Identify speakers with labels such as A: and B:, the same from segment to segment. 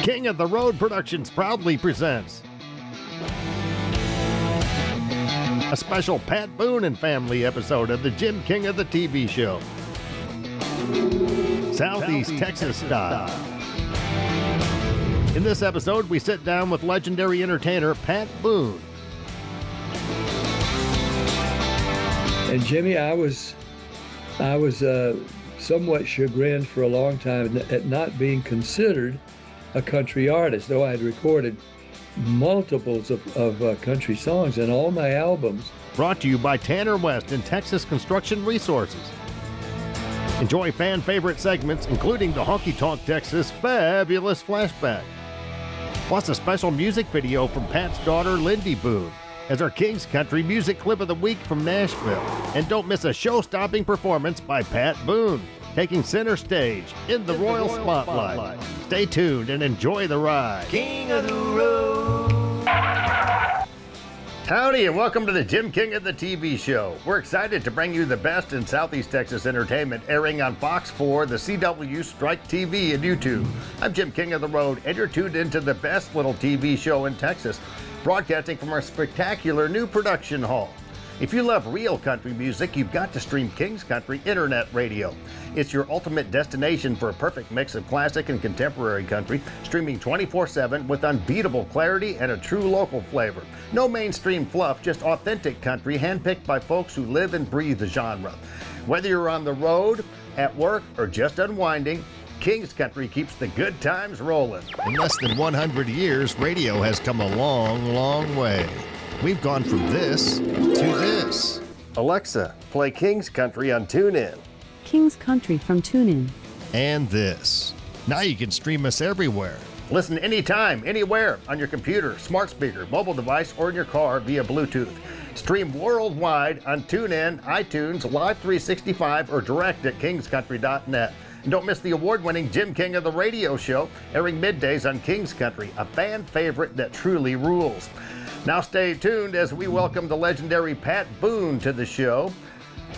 A: King of the Road Productions proudly presents a special Pat Boone and family episode of the Jim King of the TV show, Southeast Texas style. In this episode, we sit down with legendary entertainer Pat Boone.
B: And Jimmy, I was somewhat chagrined for a long time at not being considered a country artist, though I had recorded multiples of country songs in all my albums.
A: Brought to you by Tanner West and Texas Construction Resources. Enjoy fan favorite segments, including the Honky Tonk Texas Fabulous Flashback. Plus a special music video from Pat's daughter, Lindy Boone, as our King's Country Music Clip of the Week from Nashville. And don't miss a show-stopping performance by Pat Boone, taking center stage in the Royal Spotlight. Stay tuned and enjoy the ride.
C: King of the Road.
A: Howdy and welcome to the Jim King of the TV show. We're excited to bring you the best in Southeast Texas entertainment, airing on Fox 4, the CW, Strike TV, and YouTube. I'm Jim King of the Road, and you're tuned into the best little TV show in Texas, broadcasting from our spectacular new production hall. If you love real country music, you've got to stream King's Country Internet Radio. It's your ultimate destination for a perfect mix of classic and contemporary country, streaming 24/7 with unbeatable clarity and a true local flavor. No mainstream fluff, just authentic country handpicked by folks who live and breathe the genre. Whether you're on the road, at work, or just unwinding, King's Country keeps the good times rolling. In less than 100 years, radio has come a long, long way. We've gone from this to this. Alexa, play King's Country on TuneIn.
D: King's Country from TuneIn.
A: And this. Now you can stream us everywhere. Listen anytime, anywhere, on your computer, smart speaker, mobile device, or in your car via Bluetooth. Stream worldwide on TuneIn, iTunes, Live 365, or direct at kingscountry.net. And don't miss the award-winning Jim King of the Radio show, airing middays on King's Country, a fan favorite that truly rules. Now stay tuned as we welcome the legendary Pat Boone to the show.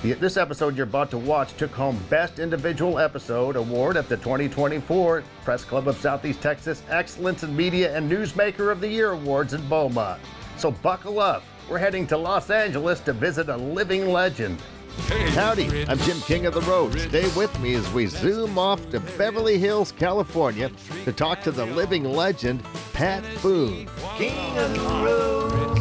A: This episode you're about to watch took home Best Individual Episode Award at the 2024 Press Club of Southeast Texas Excellence in Media and Newsmaker of the Year Awards in Beaumont. So buckle up. We're heading to Los Angeles to visit a living legend. Howdy, I'm Jim King of the Road. Stay with me as we zoom off to Beverly Hills, California to talk to the living legend, Pat Boone.
C: King of the Road.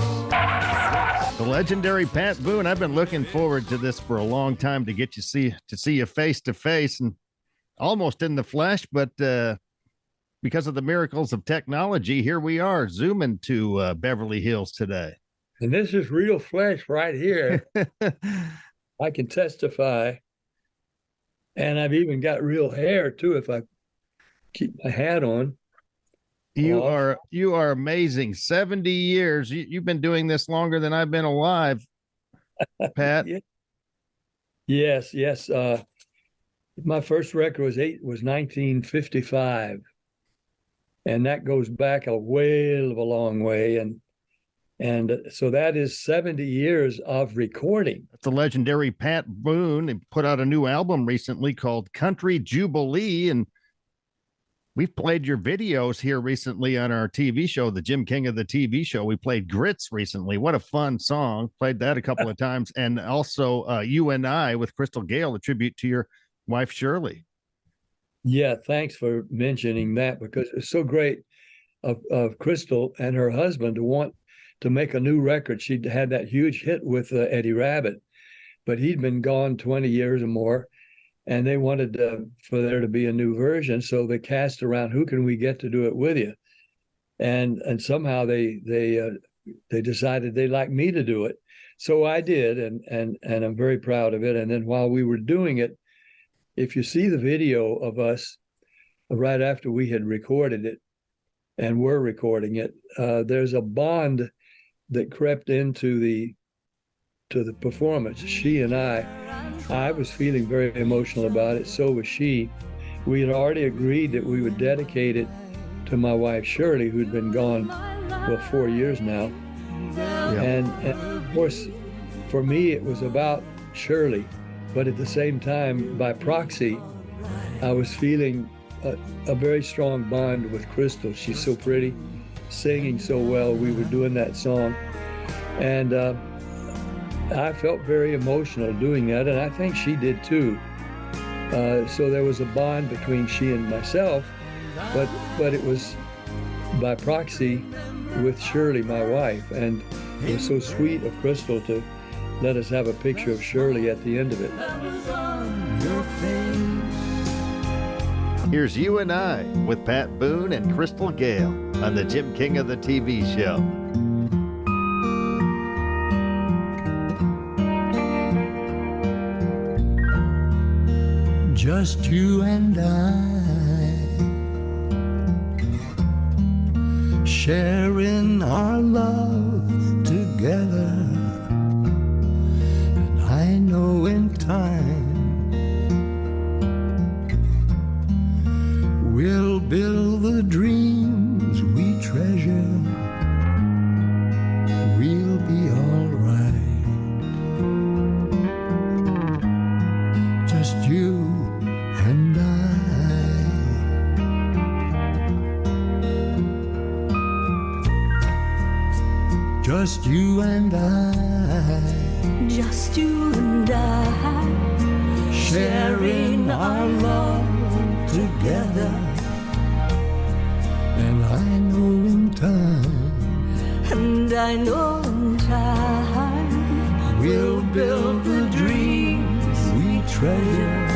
A: The legendary Pat Boone. I've been looking forward to this for a long time to get you see you face to face and almost in the flesh, but because of the miracles of technology, here we are zooming to Beverly Hills today.
B: And this is real flesh right here. I can testify. And I've even got real hair too if I keep my hat on.
A: You are amazing. 70 years. You've been doing this longer than I've been alive, Pat.
B: Yes. My first record was 1955. And that goes back a whale of a long way. And so that is 70 years of recording.
A: That's the legendary Pat Boone. He put out a new album recently called Country Jubilee. And we've played your videos here recently on our TV show, the Jim King of the TV show. We played Grits recently. What a fun song. Played that a couple of times. And also You and I with Crystal Gale, a tribute to your wife, Shirley.
B: Yeah, thanks for mentioning that, because it's so great of Crystal and her husband to want to make a new record. She'd had that huge hit with Eddie Rabbit, but he'd been gone 20 years or more, and they wanted for there to be a new version. So they cast around, who can we get to do it with you? And somehow they decided they'd like me to do it. So I did, and I'm very proud of it. And then while we were doing it, if you see the video of us right after we had recorded it and were recording it, there's a bond that crept into the performance. She and I was feeling very emotional about it. So was she. We had already agreed that we would dedicate it to my wife, Shirley, who'd been gone, 4 years now. Yeah. And of course, for me, it was about Shirley. But at the same time, by proxy, I was feeling a very strong bond with Crystal. She's so pretty, singing so well. We were doing that song, and I felt very emotional doing that, and I think she did too. So there was a bond between she and myself, but it was by proxy with Shirley, my wife, and it was so sweet of Crystal to let us have a picture of Shirley at the end of it.
A: Here's You and I with Pat Boone and Crystal Gale on the Jim King of the TV show.
C: Just you and I, sharing our love together. And I know in time we'll build the dreams we treasure. We'll be all right. Just you and I. Just you and I.
E: Just you and I,
C: Sharing our love together. And I know in time
E: and I know in time
C: we'll build the dreams we treasure.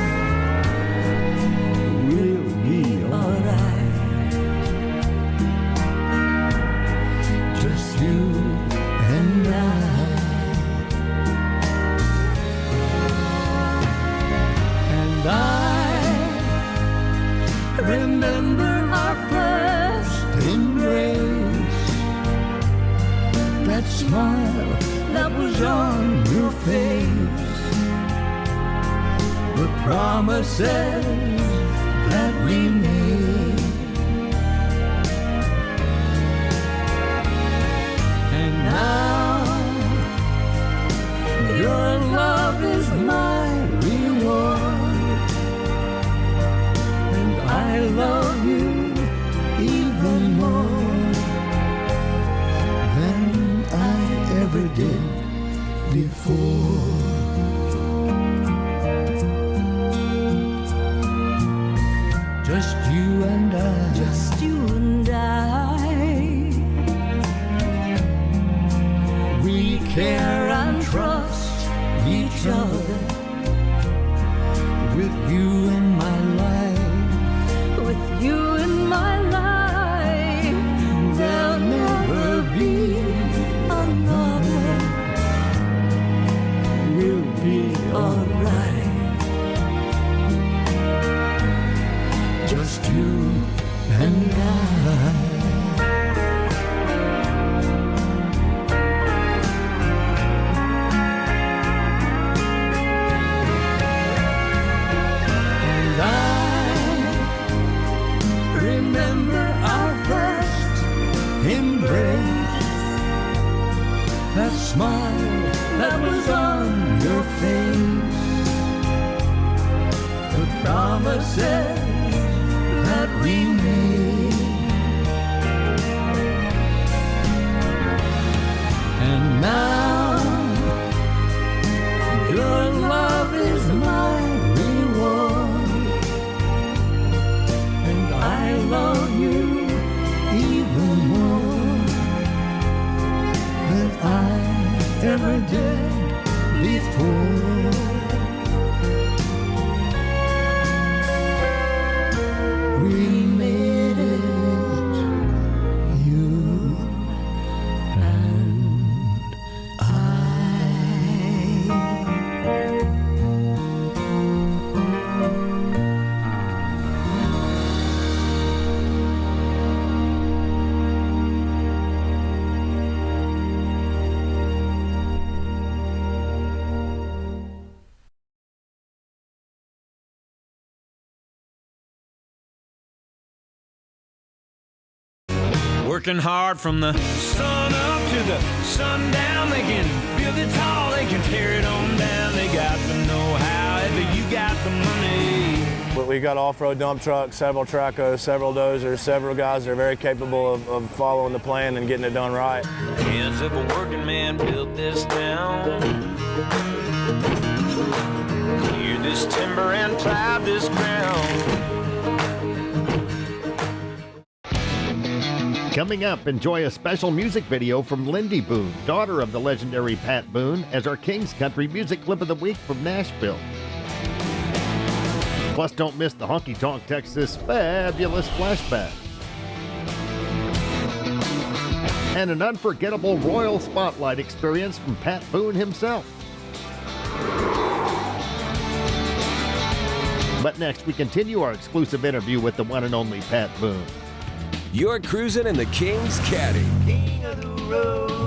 C: We'll be alright. Just you and I. And I remember our first embrace. That smile that was on your face. The promises that we made. And now your love is my reward. And I love you even more than I ever did before. Just you and I.
E: just you and I.
C: We care and trust each other. With you in my life,
E: With you in my life,
C: there'll never be
E: another.
C: We'll be alright. Just you and I. And I remember our first embrace. That smile that was on your face. The promises that we made. And now your love is my reward. And I love you even more than I ever did before. We made it, you and I.
F: Working hard from the sun up to the sundown. They can build it tall, they can tear it on down. They got the know-how, ever you got the money.
G: We got off-road dump trucks, several tracos, several dozers, several guys that are very capable of following the plan and getting it done right.
F: Hands of a working man built this town. Clear this timber and plow this ground.
A: Coming up, enjoy a special music video from Lindy Boone, daughter of the legendary Pat Boone, as our King's Country Music Clip of the Week from Nashville. Plus, don't miss the Honky Tonk Texas Fabulous Flashback. And an unforgettable Royal Spotlight experience from Pat Boone himself. But next, we continue our exclusive interview with the one and only Pat Boone.
H: You're cruising in the King's Caddy.
C: King of the road.